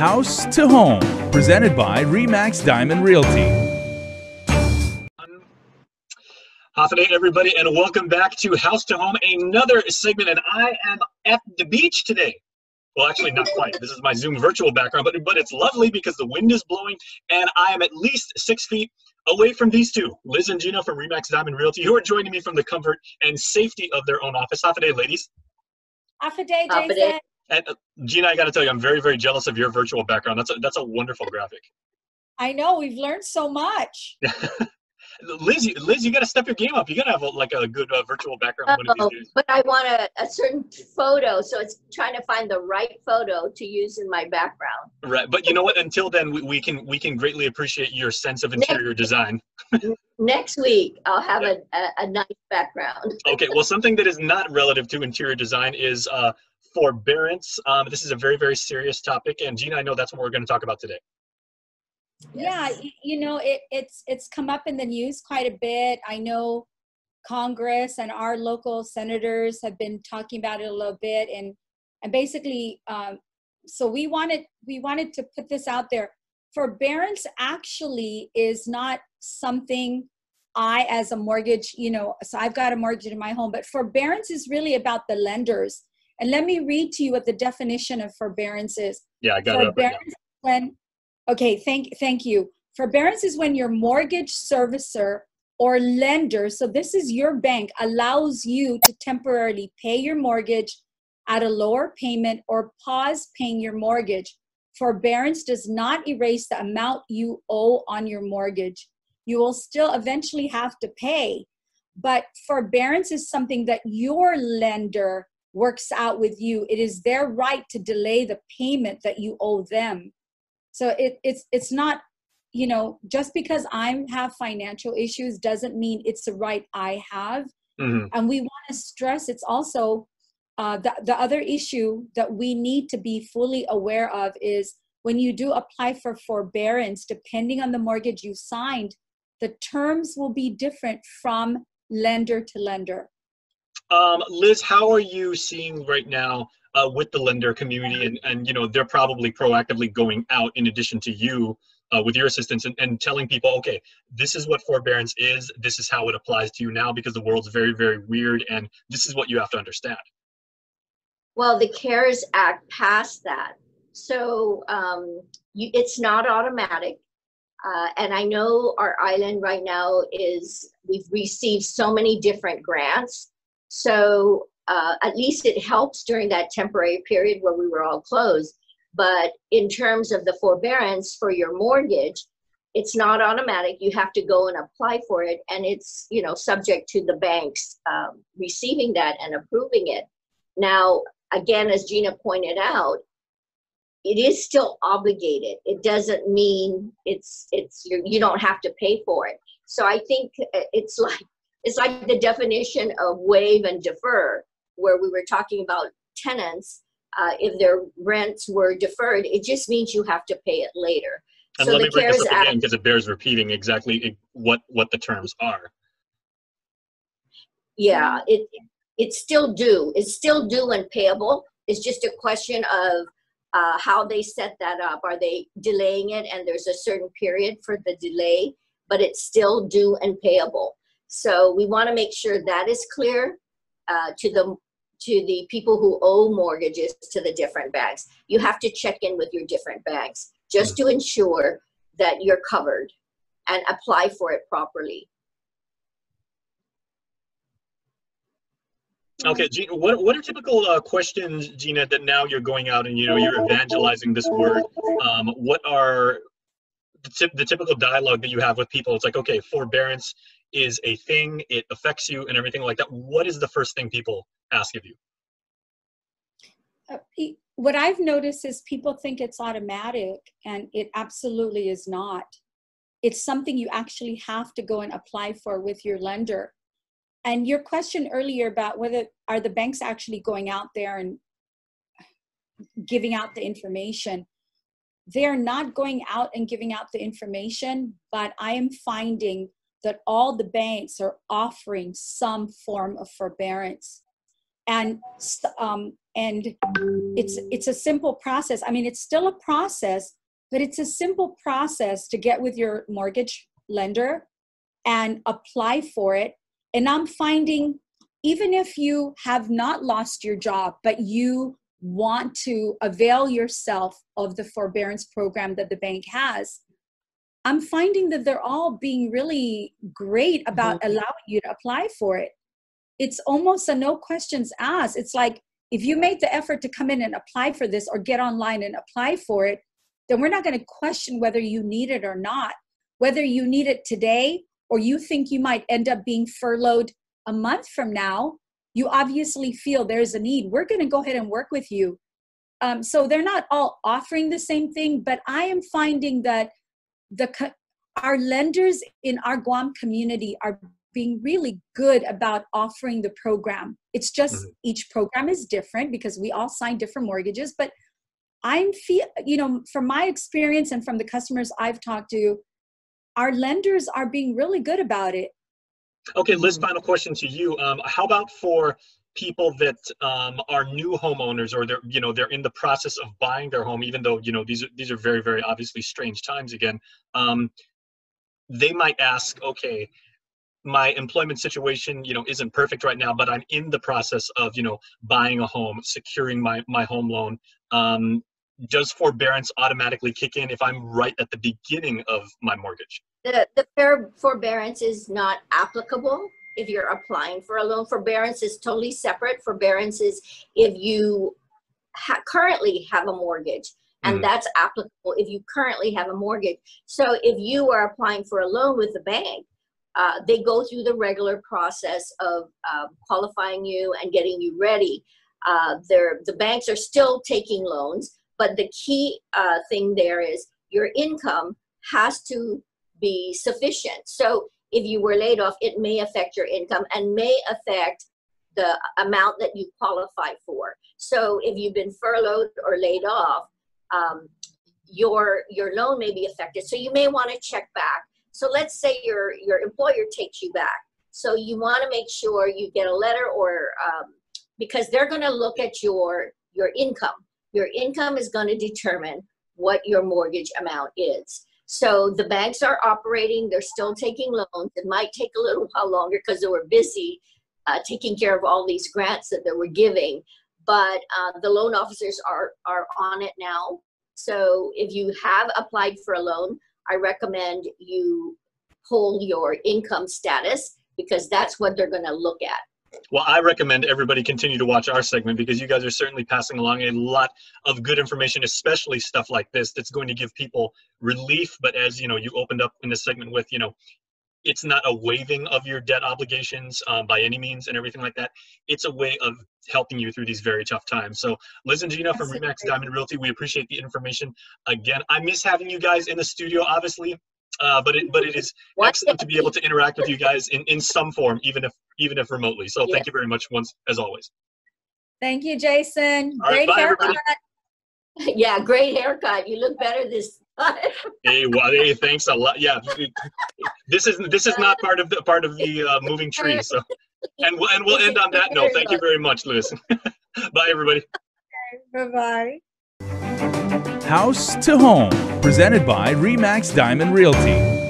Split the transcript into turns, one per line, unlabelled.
House to Home, presented by RE/MAX Diamond Realty.
Half a day, everybody, and welcome back to House to Home, another segment. And I am at the beach today. Well, actually, not quite. This is my Zoom virtual background, but it's lovely because the wind is blowing, and I am at least 6 feet away from these two, Liz and Gina from RE/MAX Diamond Realty, who are joining me from the comfort and safety of their own office. Half a day, ladies.
Half a day, Jason.
And Gina, I got to tell you, I'm very, very jealous of your virtual background. That's a wonderful graphic.
I know, we've learned so much.
Liz, you got to step your game up. You got to have a good virtual background one of these days.
But I want a certain photo, so it's trying to find the right photo to use in my background.
Right, but you know what? Until then, we can greatly appreciate your sense of interior design.
Next week, I'll have a nice background.
Okay, well, something that is not relative to interior design is forbearance. This is a very, very serious topic, and Gina, I know that's what we're going to talk about today.
Yeah, you know, it's come up in the news quite a bit. I know Congress and our local senators have been talking about it a little bit, and basically, so we wanted to put this out there. Forbearance actually is not something I, as a mortgage, so I've got a mortgage in my home, but forbearance is really about the lenders. And let me read to you what the definition of forbearance is.
Yeah, I got it up right now.
Okay, thank you. Forbearance is when your mortgage servicer or lender, so this is your bank, allows you to temporarily pay your mortgage at a lower payment or pause paying your mortgage. Forbearance does not erase the amount you owe on your mortgage. You will still eventually have to pay, but forbearance is something that your lender works out with you. It is their right to delay the payment that you owe them. So it's not, just because I have financial issues doesn't mean it's the right I have. Mm-hmm. And we want to stress it's also the other issue that we need to be fully aware of is when you do apply for forbearance, depending on the mortgage you signed, the terms will be different from lender to lender.
Liz, how are you seeing right now with the lender community, and they're probably proactively going out in addition to you with your assistance and telling people, okay, this is what forbearance is, this is how it applies to you now because the world's very, very weird, and this is what you have to understand?
Well, the CARES Act passed that, so it's not automatic. And I know our island right now we've received so many different grants. So at least it helps during that temporary period where we were all closed. But in terms of the forbearance for your mortgage, it's not automatic. You have to go and apply for it. And it's, subject to the banks receiving that and approving it. Now, again, as Gina pointed out, it is still obligated. It doesn't mean you don't have to pay for it. So I think it's like the definition of waive and defer, where we were talking about tenants. If their rents were deferred, it just means you have to pay it later.
And so let me bring this up again because it bears repeating exactly what the terms are.
Yeah, it's still due. It's still due and payable. It's just a question of how they set that up. Are they delaying it? And there's a certain period for the delay, but it's still due and payable. So we want to make sure that is clear to the people who owe mortgages to the different banks. You have to check in with your different banks just to ensure that you're covered and apply for it properly.
Okay, Gina, what are typical questions, Gina, that now you're going out and you're evangelizing this word? What are the typical dialogue that you have with people? It's like, okay, forbearance is a thing, it affects you and everything like that. What is the first thing people ask of you?
What I've noticed is people think it's automatic, and it absolutely is not. It's something you actually have to go and apply for with your lender. And your question earlier about are the banks actually going out there and giving out the information? They're not going out and giving out the information, but I am finding that all the banks are offering some form of forbearance. And and it's a simple process. I mean, it's still a process, but it's a simple process to get with your mortgage lender and apply for it. And I'm finding, even if you have not lost your job, but you want to avail yourself of the forbearance program that the bank has, I'm finding that they're all being really great about allowing you to apply for it. It's almost a no questions asked. It's like, if you make the effort to come in and apply for this or get online and apply for it, then we're not going to question whether you need it or not. Whether you need it today or you think you might end up being furloughed a month from now, you obviously feel there's a need. We're going to go ahead and work with you. So they're not all offering the same thing, but I am finding that our lenders in our Guam community are being really good about offering the program. It's just each program is different because we all sign different mortgages, but from my experience and from the customers I've talked to, our lenders are being really good about it.
Okay, Liz, final question to you. How about for people that are new homeowners, or they're in the process of buying their home, even though these are very, very obviously strange times again. They might ask, okay, my employment situation isn't perfect right now, but I'm in the process of buying a home, securing my home loan. Does forbearance automatically kick in if I'm right at the beginning of my mortgage?
The forbearance is not applicable if you're applying for a loan. Forbearance is totally separate. Forbearance is if you currently have a mortgage, and that's applicable if you currently have a mortgage. So if you are applying for a loan with the bank, they go through the regular process of qualifying you and getting you ready. The banks are still taking loans, but the key thing there is your income has to be sufficient. So if you were laid off, it may affect your income and may affect the amount that you qualify for. So if you've been furloughed or laid off, your loan may be affected. So you may want to check back. So let's say your employer takes you back. So you want to make sure you get a letter, or because they're going to look at your income. Your income is going to determine what your mortgage amount is. So the banks are operating, they're still taking loans. It might take a little while longer because they were busy taking care of all these grants that they were giving. But the loan officers are on it now. So if you have applied for a loan, I recommend you pull your income status, because that's what they're going to look at.
Well, I recommend everybody continue to watch our segment, because you guys are certainly passing along a lot of good information, especially stuff like this that's going to give people relief. But as you opened up in this segment with, it's not a waiving of your debt obligations by any means and everything like that. It's a way of helping you through these very tough times. So Liz and Gina from RE/MAX Diamond Realty, we appreciate the information. Again, I miss having you guys in the studio, obviously, but it is excellent to be able to interact with you guys in some form, even if remotely. So thank you very much once, as always.
Thank you, Jason.
All right,
great haircut.
Everybody.
Yeah, great haircut. You look better this time.
Hey, thanks a lot. Yeah, this is not part of the moving tree. So, and we'll end on that note. Thank you very much, Liz. Bye, everybody.
Bye-bye.
House to Home, presented by RE/MAX Diamond Realty.